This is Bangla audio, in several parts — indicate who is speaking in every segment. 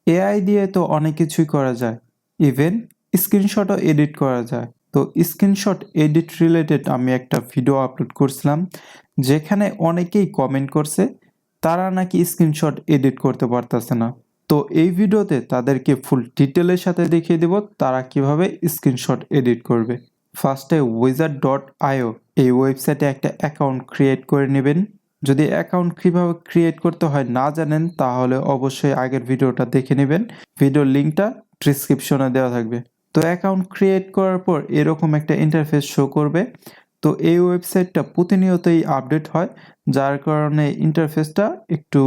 Speaker 1: এআই দিয়ে তো অনেক কিছুই করা যায়, ইভেন স্ক্রিনশটও এডিট করা যায়। তো স্ক্রিনশট এডিট রিলেটেড আমি একটা ভিডিও আপলোড করছিলাম, যেখানে অনেকেই কমেন্ট করছে তারা নাকি স্ক্রিনশট এডিট করতে পারতেছে না। তো এই ভিডিওতে তাদেরকে ফুল ডিটেলের সাথে দেখিয়ে দেব তারা কিভাবে স্ক্রিনশট এডিট করবে। ফার্স্টে wizard.io এই ওয়েবসাইটে একটা অ্যাকাউন্ট ক্রিয়েট করে নেবেন। যদি অ্যাকাউন্ট কীভাবে ক্রিয়েট করতে হয় না জানেন তাহলে অবশ্যই আগের ভিডিওটা দেখে নেবেন, ভিডিওর লিঙ্কটা ডিসক্রিপশনে দেওয়া থাকবে। তো অ্যাকাউন্ট ক্রিয়েট করার পর এরকম একটা ইন্টারফেস শো করবে। তো এই ওয়েবসাইটটা প্রতিনিয়তই আপডেট হয়, যার কারণে ইন্টারফেসটা একটু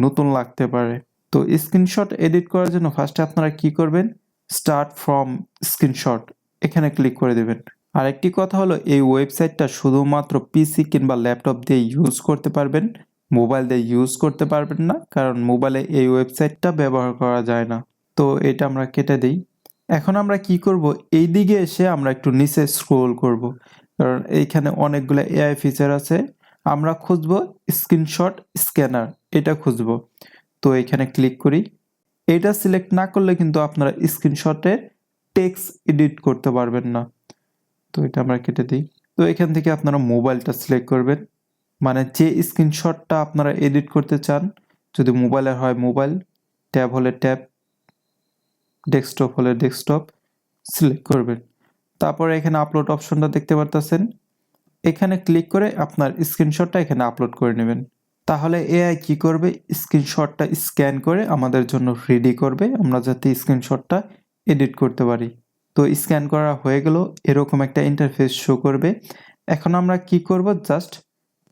Speaker 1: নতুন লাগতে পারে। তো স্ক্রিনশট এডিট করার জন্য ফার্স্টে আপনারা কি করবেন, স্টার্ট ফ্রম স্ক্রিনশট এখানে ক্লিক করে দেবেন। আরেকটি কথা হলো এই ওয়েবসাইটটা শুধুমাত্র পিসি কিংবা ল্যাপটপ দিয়ে ইউজ করতে পারবেন, মোবাইল দিয়ে ইউজ করতে পারবেন না, কারণ মোবাইলে এই ওয়েবসাইটটা ব্যবহার করা যায় না। তো এটা আমরা কেটে দিই। এখন আমরা কি করব, এই দিকে এসে আমরা একটু নিচে স্ক্রোল করব, কারণ এইখানে অনেকগুলো এআই ফিচার আছে। আমরা খুঁজব স্ক্রিনশট স্ক্যানার, এটা খুঁজব। তো এখানে ক্লিক করি। এটা সিলেক্ট না করলে কিন্তু আপনারা স্ক্রিনশটের টেক্সট এডিট করতে পারবেন না। তো এটা আমরা কেটে দিই। তো এখান থেকে আপনারা মোবাইলটা সিলেক্ট করবেন, মানে যে স্ক্রিনশটটা আপনারা এডিট করতে চান, যদি মোবাইলে হয় মোবাইল, ট্যাব হলে ট্যাব, ডেস্কটপ হলে ডেস্কটপ সিলেক্ট করবেন। তারপরে এখানে আপলোড অপশনটা দেখতে পারতেছেন, এখানে ক্লিক করে আপনার স্ক্রিনশটটা এখানে আপলোড করে নেবেন। তাহলে এআই কি করবে, স্ক্রিনশটটা স্ক্যান করে আমাদের জন্য রেডি করবে, আমরা যাতে স্ক্রিনশটটা এডিট করতে পারি। তো স্ক্যান করা হয়ে গেল, এরকম একটা ইন্টারফেস শো করবে। এখন আমরা কি করব, জাস্ট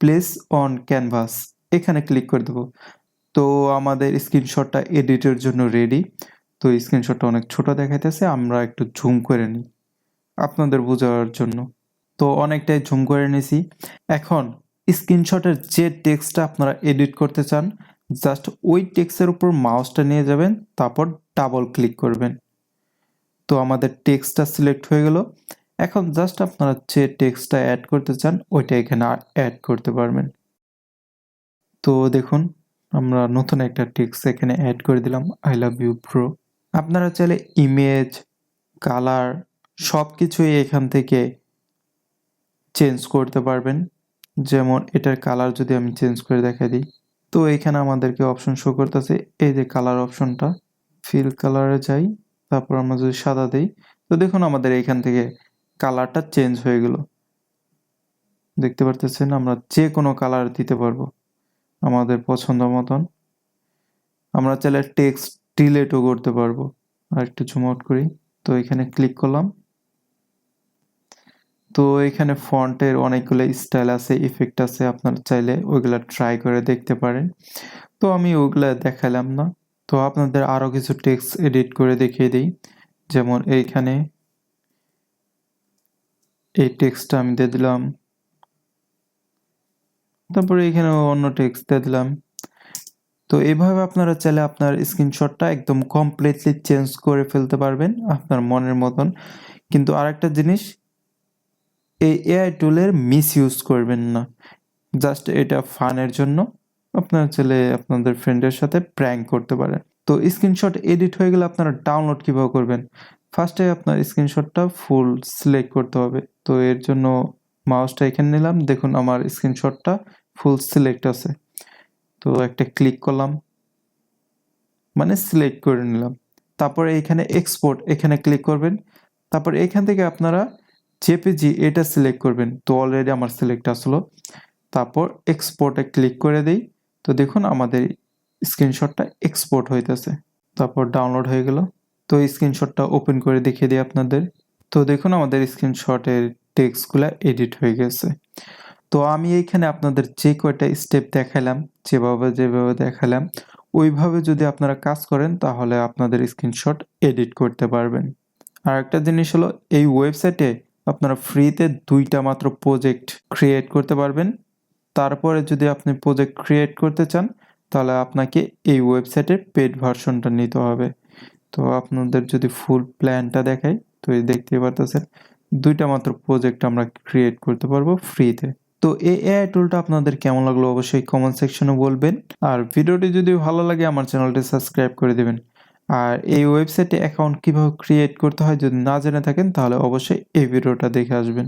Speaker 1: প্লেস অন ক্যানভাস এখানে ক্লিক করে দেব। তো আমাদের স্ক্রিনশটটা এডিটের জন্য রেডি। তো স্ক্রিনশটটা অনেক ছোট দেখাইতেছে, আমরা একটু জুম করে নিই আপনাদের বোঝার জন্য। তো অনেকটাই জুম করে নিয়েছি। এখন স্ক্রিনশটের যে টেক্সটটা আপনারা এডিট করতে চান, জাস্ট ওই টেক্সটের উপর মাউসটা নিয়ে যাবেন, তারপর ডাবল ক্লিক করবেন। তো আমাদের টেক্সটটা সিলেক্ট হয়ে গেল। এখন জাস্ট আপনারা যে টেক্সটটা অ্যাড করতে চান ওইটা এখানে অ্যাড করতে পারবেন। তো দেখুন আমরা নতুন একটা টেক্সট এখানে অ্যাড করে দিলাম, আই লাভ ইউ ব্রো। আপনারা চাইলে ইমেজ, কালার সব কিছুই এখান থেকে চেঞ্জ করতে পারবেন। যেমন এটার কালার যদি আমি চেঞ্জ করে দেখাই দিই, তো এখানে আমাদেরকে অপশন শো করতেছে, এই যে কালার অপশনটা, ফিল কালারে যাই, তারপর আমরা যদি সাদা দিই, তো দেখুন আমাদের এখান থেকে কালারটা চেঞ্জ হয়ে গেল। দেখতে পারতেছেন আমরা যে কোনো কালার দিতে পারবো আমাদের পছন্দ মতন। আমরা চাইলে টেক্সট ডিলেটও করতে পারবো। আর একটু জুম আউট করি, তো এখানে ক্লিক করলাম। তো এখানে ফন্টের অনেকগুলো স্টাইল আছে, ইফেক্ট আছে, আপনারা চাইলে ওইগুলা ট্রাই করে দেখতে পারেন। তো আমি ওইগুলা দেখালাম না, তো আপনাদের আরও কিছু টেক্সট এডিট করে দেখিয়ে দিই। যেমন এইখানে এই টেক্সটটা আমি দিয়ে দিলাম, তারপরে এখানে অন্য টেক্সট দিয়ে দিলাম। তো এইভাবে আপনারা চাইলে আপনার স্ক্রিনশটটা একদম কমপ্লিটলি চেঞ্জ করে ফেলতে পারবেন আপনার মনের মতন। কিন্তু আরেকটা জিনিস, এই এআই টুলের মিসইউজ করবেন না, জাস্ট এটা ফানের জন্য। আপনারা চাইলে আপনাদের ফ্রেন্ডের সাথে প্র্যাঙ্ক করতে পারেন। তো স্ক্রিনশট এডিট হয়ে গেলে আপনারা ডাউনলোড কিভাবে করবেন, ফার্স্টে আপনার স্ক্রিনশটটা ফুল সিলেক্ট করতে হবে। তো এর জন্য মাউসটা এখানে নিলাম, দেখুন আমার স্ক্রিনশটটা ফুল সিলেক্ট আছে। তো একটা ক্লিক করলাম, মানে সিলেক্ট করে নিলাম। তারপরে এখানে এক্সপোর্ট এখানে ক্লিক করবেন। তারপর এখান থেকে আপনারা জেপিজি এটা সিলেক্ট করবেন। তো অলরেডি আমার সিলেক্ট আসলো। তারপর এক্সপোর্টে ক্লিক করে দেই। তো দেখুন আমাদের স্ক্রিনশটটা এক্সপোর্ট হইতেছে। তারপর ডাউনলোড হয়ে গেল। তো স্ক্রিনশটটা ওপেন করে দেখিয়ে দিই আপনাদের। তো দেখুন আমাদের স্ক্রিনশটের টেক্সটগুলো এডিট হয়ে গেছে। তো আমি এইখানে আপনাদের যে কয়টা স্টেপ দেখালাম, যেভাবে দেখালাম, ওইভাবে যদি আপনারা কাজ করেন তাহলে আপনাদের স্ক্রিনশট এডিট করতে পারবেন। আর একটা জিনিস হলো, এই ওয়েবসাইটে আপনারা ফ্রিতে 2টা মাত্র প্রজেক্ট ক্রিয়েট করতে পারবেন। তারপরে যদি আপনি প্রজেক্ট ক্রিয়েট করতে চান তাহলে আপনাকে এই ওয়েবসাইটের পেড ভার্সনটা নিতে হবে। তো আপনাদের যদি ফুল প্ল্যানটা দেখাই, তো এই দেখতেই পারতেছেন 2টা মাত্র প্রজেক্ট আমরা ক্রিয়েট করতে পারবো ফ্রিতে। তো এই এআই টুলটা আপনাদের কেমন লাগলো অবশ্যই কমেন্ট সেকশনে বলবেন। আর ভিডিওটি যদি ভালো লাগে আমার চ্যানেলটি সাবস্ক্রাইব করে দিবেন। আর এই ওয়েবসাইটে অ্যাকাউন্ট কিভাবে ক্রিয়েট করতে হয় যদি না জেনে থাকেন তাহলে অবশ্যই এই ভিডিওটা দেখে আসবেন।